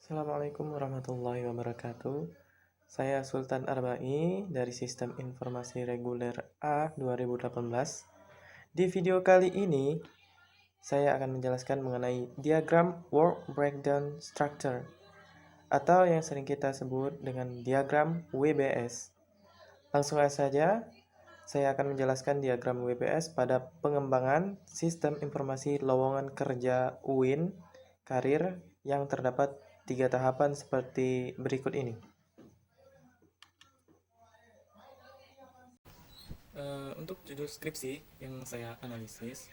Assalamualaikum warahmatullahi wabarakatuh. Saya Sultan Arbai dari Sistem Informasi Reguler A 2018. Di video kali ini, saya akan menjelaskan mengenai diagram Work Breakdown Structure atau yang sering kita sebut dengan diagram WBS. Langsung saja, saya akan menjelaskan diagram WBS pada pengembangan Sistem Informasi Lowongan Kerja UIN Karir yang terdapat 3 tahapan seperti berikut ini. Untuk judul skripsi yang saya analisis,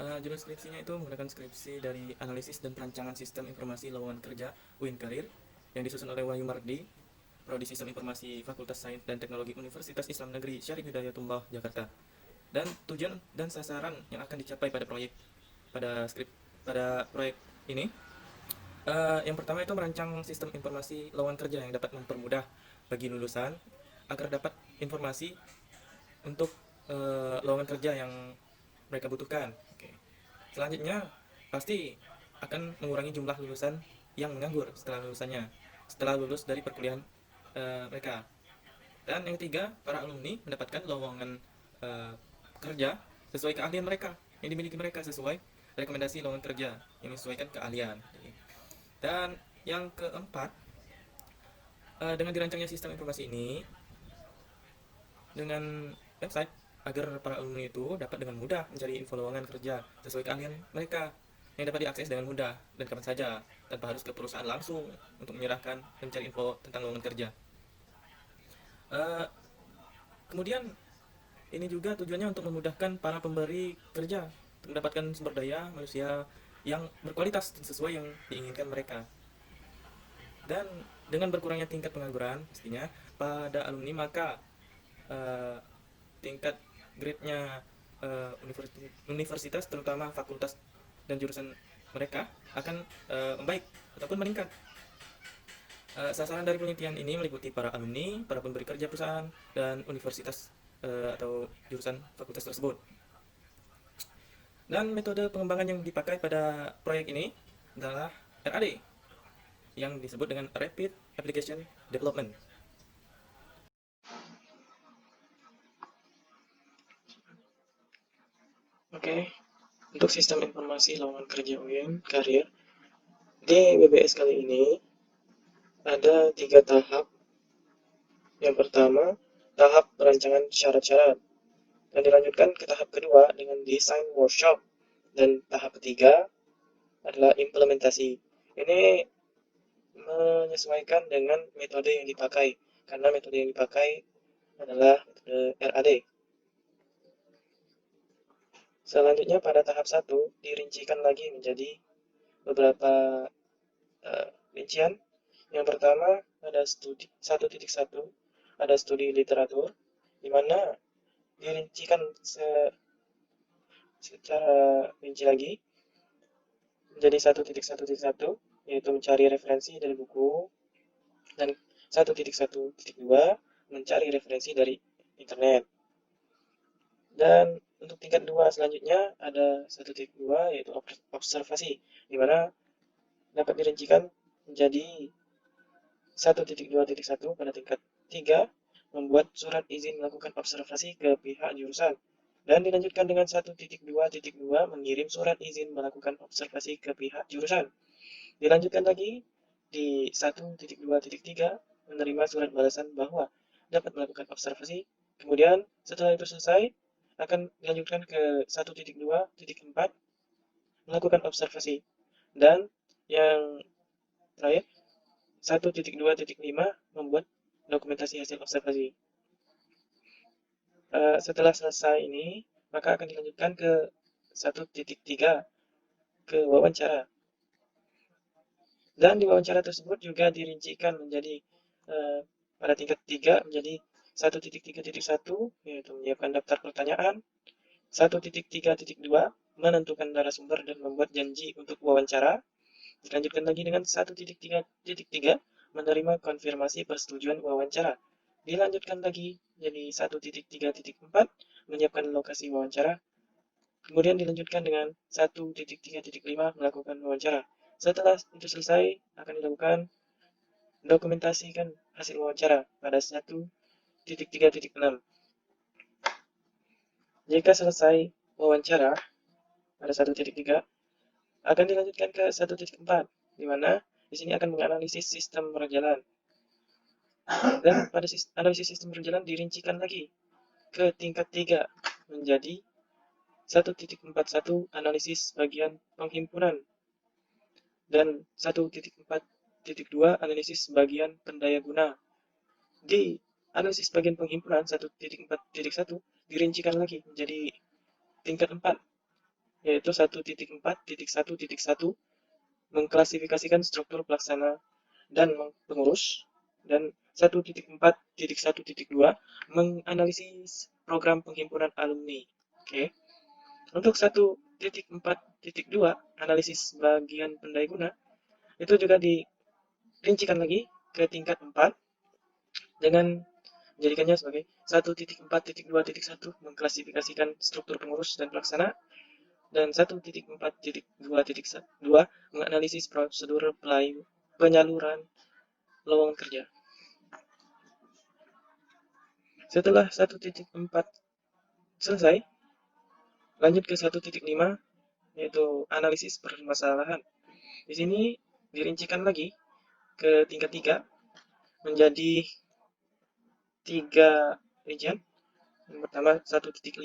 judul skripsinya itu menggunakan skripsi dari analisis dan perancangan sistem informasi lowongan kerja UIN Karir yang disusun oleh Wahyu Mardi, Prodi Sistem Informasi Fakultas Sains dan Teknologi Universitas Islam Negeri Syarif Hidayatullah Jakarta. Dan tujuan dan sasaran yang akan dicapai pada proyek ini, yang pertama itu merancang sistem informasi lowongan kerja yang dapat mempermudah bagi lulusan agar dapat informasi untuk lowongan kerja yang mereka butuhkan. Oke. Selanjutnya pasti akan mengurangi jumlah lulusan yang menganggur setelah lulus dari perkuliahan mereka. Dan yang ketiga, para alumni mendapatkan lowongan uh, kerja sesuai keahlian mereka yang dimiliki mereka, sesuai rekomendasi lowongan kerja yang disesuaikan keahlian. Dan yang keempat, dengan dirancangnya sistem informasi ini dengan website agar para alumni itu dapat dengan mudah mencari info lowongan kerja sesuai keahlian mereka yang dapat diakses dengan mudah dan kapan saja tanpa harus ke perusahaan langsung untuk menyerahkan dan mencari info tentang lowongan kerja. Uh, Kemudian ini juga tujuannya untuk memudahkan para pemberi kerja untuk mendapatkan sumber daya manusia yang berkualitas dan sesuai yang diinginkan mereka. Dan dengan berkurangnya tingkat pengangguran pastinya pada alumni, maka uh, tingkat grade-nya universitas terutama fakultas dan jurusan mereka akan membaik ataupun meningkat. Sasaran dari penelitian ini meliputi para alumni, para pemberi kerja perusahaan, dan universitas atau jurusan fakultas tersebut. Dan metode pengembangan yang dipakai pada proyek ini adalah RAD, yang disebut dengan Rapid Application Development. Oke, untuk sistem informasi lowongan kerja UIN Karir, di WBS kali ini ada 3 tahap. Yang pertama, tahap perancangan syarat-syarat, dan dilanjutkan ke tahap kedua dengan desain workshop, dan tahap ketiga adalah implementasi. Ini menyesuaikan dengan metode yang dipakai, karena metode yang dipakai adalah metode RAD. Selanjutnya pada tahap 1 dirincikan lagi menjadi beberapa rincian. Yang pertama ada studi 1.1, ada studi literatur, di mana dirincikan secara rinci lagi menjadi 1.1.1, yaitu mencari referensi dari buku, dan 1.1.2 mencari referensi dari internet. Dan untuk tingkat 2 selanjutnya ada 1.2, yaitu observasi, di mana dapat dirincikan menjadi 1.2.1 pada tingkat 3, membuat surat izin melakukan observasi ke pihak jurusan. Dan dilanjutkan dengan 1.2.2 mengirim surat izin melakukan observasi ke pihak jurusan. Dilanjutkan lagi di 1.2.3 menerima surat balasan bahwa dapat melakukan observasi. Kemudian setelah itu selesai, akan dilanjutkan ke 1.2.4 melakukan observasi. Dan yang terakhir 1.2.5 membuat dokumentasi hasil observasi. Setelah selesai ini, maka akan dilanjutkan ke 1.3 ke wawancara. Dan di wawancara tersebut juga dirincikan menjadi pada tingkat 3 menjadi 1.3.1, yaitu menyiapkan daftar pertanyaan. 1.3.2 menentukan narasumber dan membuat janji untuk wawancara. Dilanjutkan lagi dengan 1.3.3 menerima konfirmasi persetujuan wawancara. Dilanjutkan lagi jadi 1.3.4 menyiapkan lokasi wawancara. Kemudian dilanjutkan dengan 1.3.5 melakukan wawancara. Setelah itu selesai, akan dilakukan dokumentasikan hasil wawancara pada 1.3.6. Jika selesai wawancara pada 1.3, akan dilanjutkan ke 1.4, di mana di sini akan menganalisis sistem berjalan. Dan pada analisis sistem berjalan dirincikan lagi ke tingkat 3 menjadi 1.41 analisis bagian penghimpunan dan 1.4.2 analisis bagian pendaya guna. Di analisis bagian penghimpunan 1.4.1 dirincikan lagi menjadi tingkat 4, yaitu 1.4.1.1 mengklasifikasikan struktur pelaksana dan pengurus, dan 1.4.1.2 menganalisis program penghimpunan alumni. Oke. Untuk 1.4.2 analisis bagian pendaya guna itu juga dirincikan lagi ke tingkat 4 dengan menjadikannya sebagai 1.4.2.1 mengklasifikasikan struktur pengurus dan pelaksana, dan 1.4.2.2 menganalisis prosedur penyaluran lowongan kerja. Setelah 1.4 selesai, lanjut ke 1.5, yaitu analisis permasalahan. Di sini dirincikan lagi ke tingkat 3 menjadi 3 rincian. Yang pertama 1.5.1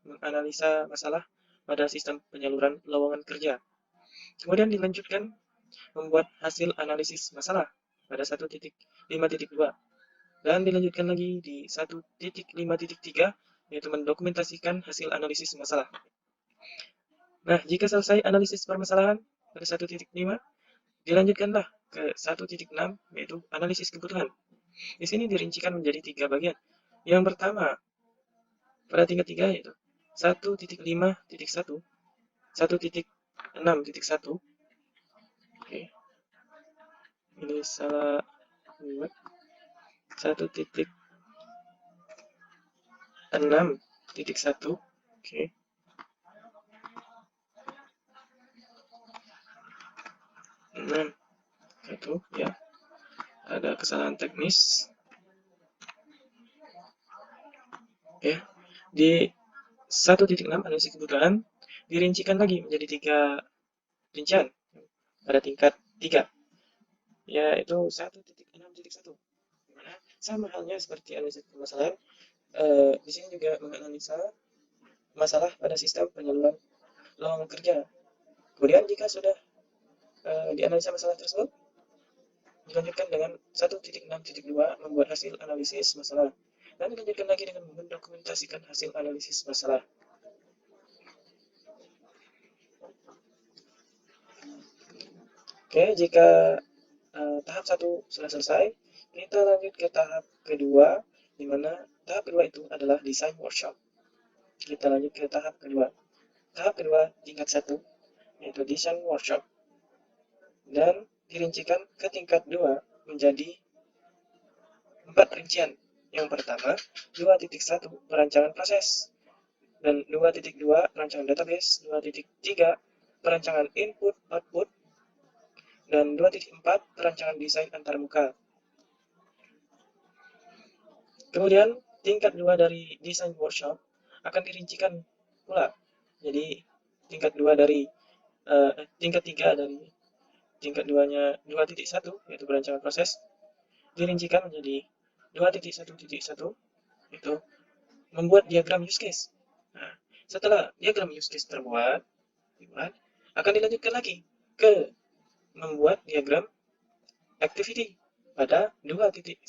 menganalisa masalah pada sistem penyaluran lowongan kerja. Kemudian dilanjutkan membuat hasil analisis masalah pada 1.5.2 dan dilanjutkan lagi di 1.5.3 yaitu mendokumentasikan hasil analisis masalah. Nah, jika selesai analisis permasalahan pada 1.5, dilanjutkanlah ke 1.6 yaitu analisis kebutuhan. Di sini dirincikan menjadi 3 bagian. Yang pertama pada tingkat 3 yaitu 1.5.1, 1.6.1. Oke. Ini salah buat. 1.6.1. Oke. 6.1 ya. Ada kesalahan teknis. Ya. Di 1.6 analisis kebutuhan dirincikan lagi menjadi 3 rincian pada tingkat 3, yaitu 1.6.1. Sama halnya seperti analisis permasalahan, di sini juga menganalisa masalah pada sistem penyaluran lowongan kerja. Kemudian jika sudah dianalisa masalah tersebut, dilanjutkan dengan 1.6.2 membuat hasil analisis masalah, dan dilanjutkan lagi dengan mendokumentasikan hasil analisis masalah. Oke, jika tahap 1 sudah selesai, kita lanjut ke tahap kedua, di mana tahap kedua itu adalah design workshop. Kita lanjut ke tahap kedua. Tahap kedua tingkat 1 yaitu design workshop, dan dirincikan ke tingkat 2 menjadi 4 rincian. Yang pertama 2.1 perancangan proses, dan 2.2 perancangan database, 2.3 perancangan input output, dan 2.4 perancangan desain antarmuka. Kemudian tingkat 2 dari design workshop akan dirincikan pula. Jadi tingkat 2 dari tingkat 3 dari tingkat 2-nya 2.1 yaitu perancangan proses dirincikan menjadi 2.1.1 itu membuat diagram use case. Nah, setelah diagram use case dibuat, akan dilanjutkan lagi ke membuat diagram activity pada 2.1.2.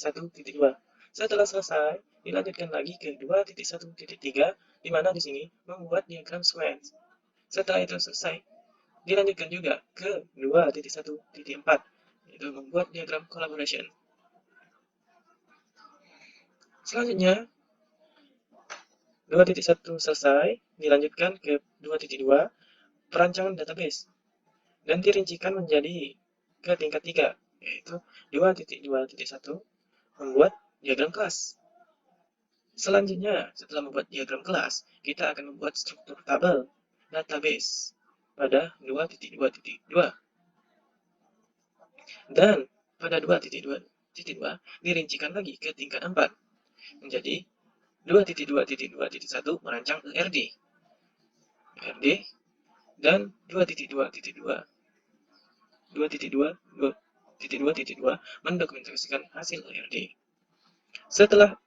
Setelah selesai, dilanjutkan lagi ke 2.1.3, di mana di sini membuat diagram sequence. Setelah itu selesai, dilanjutkan juga ke 2.1.4, yaitu membuat diagram collaboration. Selanjutnya, 2.1 selesai, dilanjutkan ke 2.2, perancangan database, dan dirincikan menjadi ke tingkat 3, yaitu 2.2.1, membuat diagram kelas. Selanjutnya, setelah membuat diagram kelas, kita akan membuat struktur tabel database pada 2.2.2. Dan pada 2.2.2 dirincikan lagi ke tingkat 4 menjadi 2.2.2.1 merancang ERD dan 2.2.2.2 mendokumentasikan hasil ERD. Setelah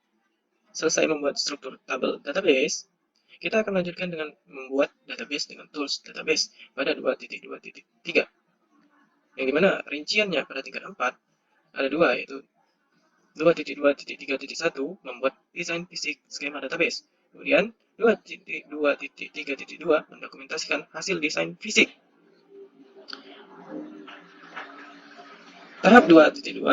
selesai membuat struktur tabel database, kita akan lanjutkan dengan membuat database dengan tools database pada 2.2.3, yang dimana rinciannya pada tingkat 4 ada dua, yaitu 2.2.3.1 membuat desain fisik skema database. Kemudian 2.2.3.2 mendokumentasikan hasil desain fisik. Tahap 2.2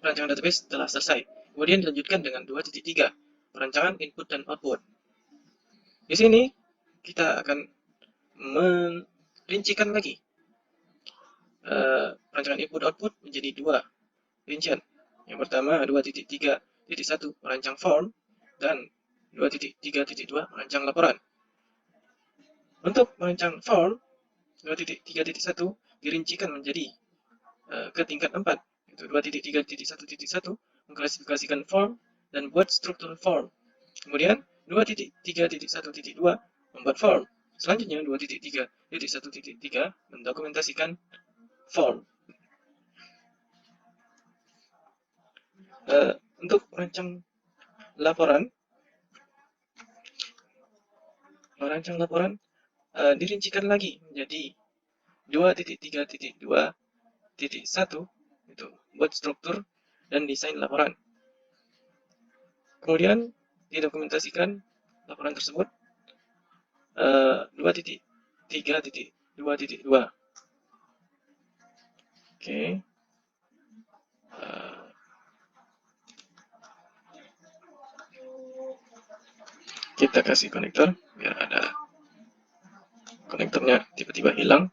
perancangan database telah selesai. Kemudian dilanjutkan dengan 2.3 perancangan input dan output. Di sini kita akan merincikan lagi perancangan input output menjadi dua rincian. Yang pertama 2.3.1 merancang form dan 2.3.2 merancang laporan. Untuk merancang form 2.3.1 dirincikan menjadi ke tingkat 4, yaitu 2.3.1.1 mengklasifikasikan form dan buat struktur form. Kemudian 2.3.1.2 membuat form. Selanjutnya 2.3.1.3 mendokumentasikan form. Untuk merancang laporan dirincikan lagi menjadi 2.3.2.1 itu buat struktur dan desain laporan. Kemudian didokumentasikan laporan tersebut 2.3.2.2. Oke. Kita kasih konektor biar ada konektornya tiba-tiba hilang.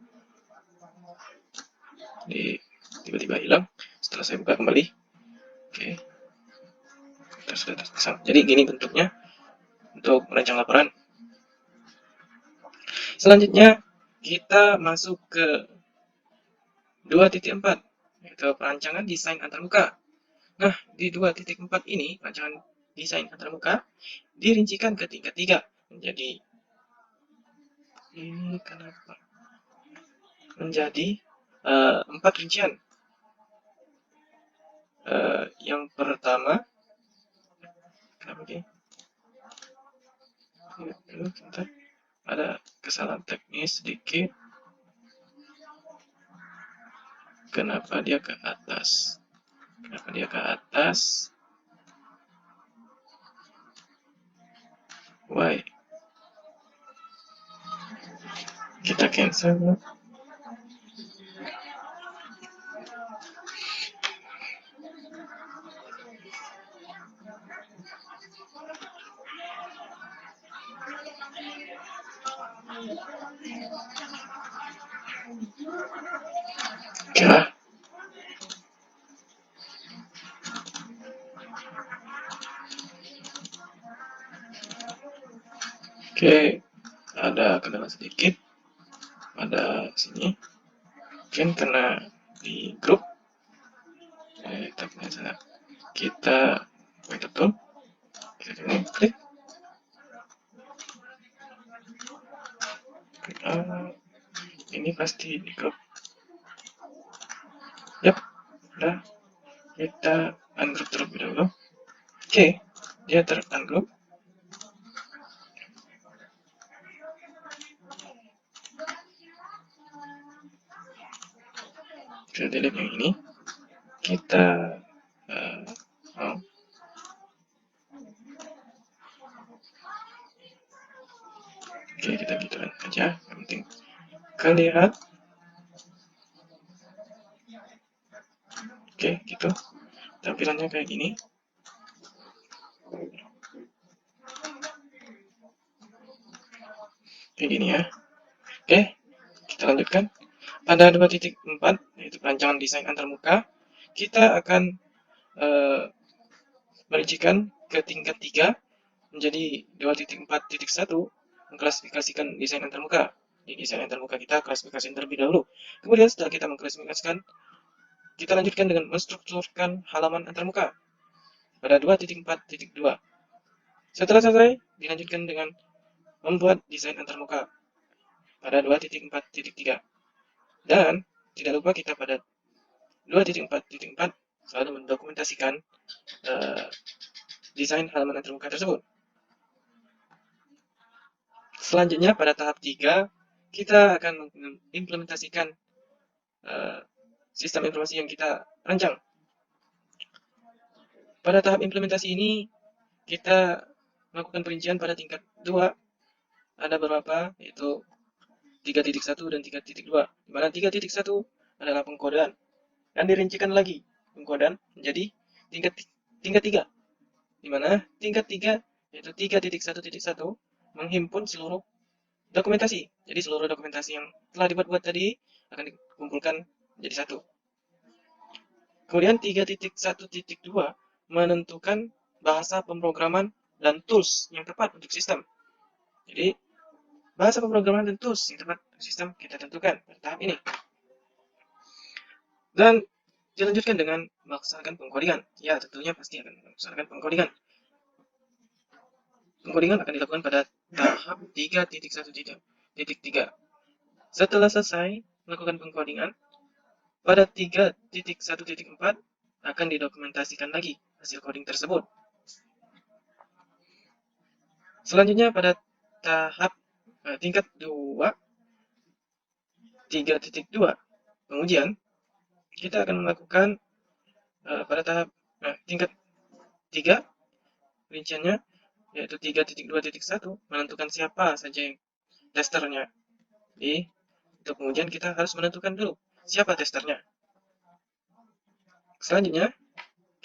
Tiba-tiba hilang setelah saya buka kembali. Oke. Sudah terpasang. Jadi gini bentuknya untuk merancang laporan. Selanjutnya kita masuk ke 2.4, yaitu perancangan desain antarmuka. Nah, di 2.4 ini perancangan desain antarmuka dirincikan ke tingkat 3 menjadi ini kenapa? Menjadi 4 rincian. Yang pertama, kenapa ini? Ada kesalahan teknis sedikit. Kenapa dia ke atas? Why? Kita cancel. Ya. Oke, ada kendala sedikit pada sini. Mungkin karena di grup. Kita betul. Kita klik. Ini pasti di grup. Yap, udah. Kita ungroup terlebih dahulu. Oke, dia ter-ungroup. Kita delete yang ini. Kita Oke, kita gituan aja. Yang penting kalian. Oke, gitu. Tampilannya kayak gini. Kayak gini ya. Oke, kita lanjutkan. Pada 2.4, yaitu perancangan desain antarmuka, kita akan merincikan ke tingkat 3 menjadi 2.4.1 mengklasifikasikan desain antarmuka. Di desain antarmuka kita klasifikasi terlebih dahulu. Kemudian setelah kita mengklasifikasikan kita lanjutkan dengan menstrukturkan halaman antarmuka pada 2.4.2. Setelah selesai, dilanjutkan dengan membuat desain antarmuka pada 2.4.3. Dan tidak lupa kita pada 2.4.4 selalu mendokumentasikan desain halaman antarmuka tersebut. Selanjutnya pada tahap 3, kita akan mengimplementasikan sistem informasi yang kita rancang. Pada tahap implementasi ini, kita melakukan perincian pada tingkat 2. Ada beberapa, yaitu 3.1 dan 3.2, di mana 3.1 adalah pengkodean, dan dirincikan lagi pengkodean menjadi tingkat 3, di mana tingkat 3 yaitu 3.1.1 menghimpun seluruh dokumentasi. Jadi seluruh dokumentasi yang telah dibuat tadi akan dikumpulkan menjadi satu. Kemudian 3.1.2 menentukan bahasa pemrograman dan tools yang tepat untuk sistem. Jadi bahasa pemrograman dan tools yang tepat untuk sistem kita tentukan pada tahap ini. Dan dilanjutkan dengan melaksanakan pengkodingan. Ya, tentunya pasti akan melaksanakan pengkodingan. Pengkodingan akan dilakukan pada tahap 3.1.3. Setelah selesai melakukan pengkodingan, pada 3.1.4 akan didokumentasikan lagi hasil coding tersebut. Selanjutnya pada tahap tingkat 2, 3.2 pengujian, kita akan melakukan pada tahap tingkat 3 rinciannya, yaitu 3.2.1 menentukan siapa saja yang testernya. Jadi untuk pengujian kita harus menentukan dulu siapa testernya. Selanjutnya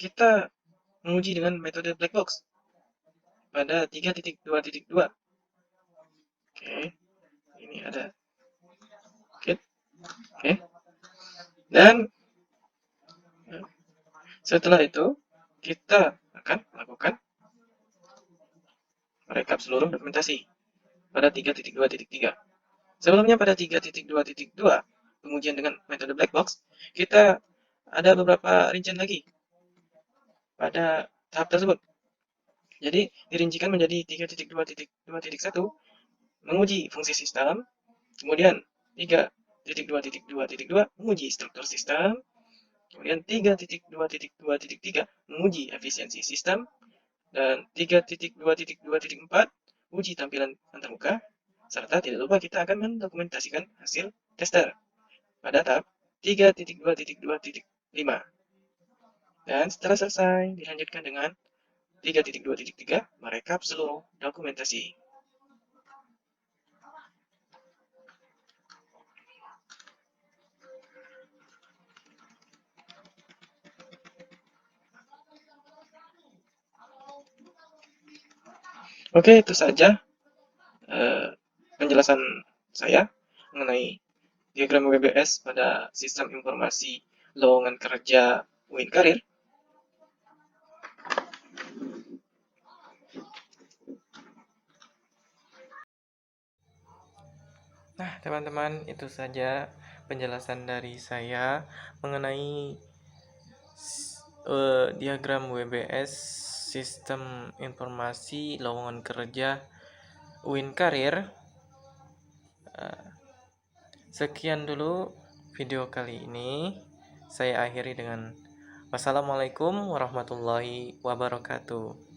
kita menguji dengan metode black box pada 3.2.2. Oke, ini ada. Oke. Dan setelah itu kita akan melakukan merekap seluruh dokumentasi pada 3.2.3. Sebelumnya pada 3.2.2 pengujian dengan metode black box, kita ada beberapa rincian lagi pada tahap tersebut. Jadi dirincikan menjadi 3.2.2.1 menguji fungsi sistem, kemudian 3.2.2.2 menguji struktur sistem, kemudian 3.2.2.3 menguji efisiensi sistem, dan 3.2.2.4 uji tampilan antarmuka, serta tidak lupa kita akan mendokumentasikan hasil tester pada tahap 3.2.2.5. Dan setelah selesai, dilanjutkan dengan 3.2.3 merekap seluruh dokumentasi. Oke, itu saja penjelasan saya mengenai diagram WBS pada sistem informasi lowongan kerja UIN Karir. Nah, teman-teman, itu saja penjelasan dari saya mengenai diagram WBS sistem informasi lowongan kerja UIN Karir. Sekian dulu video kali ini. Saya akhiri dengan wassalamualaikum warahmatullahi wabarakatuh.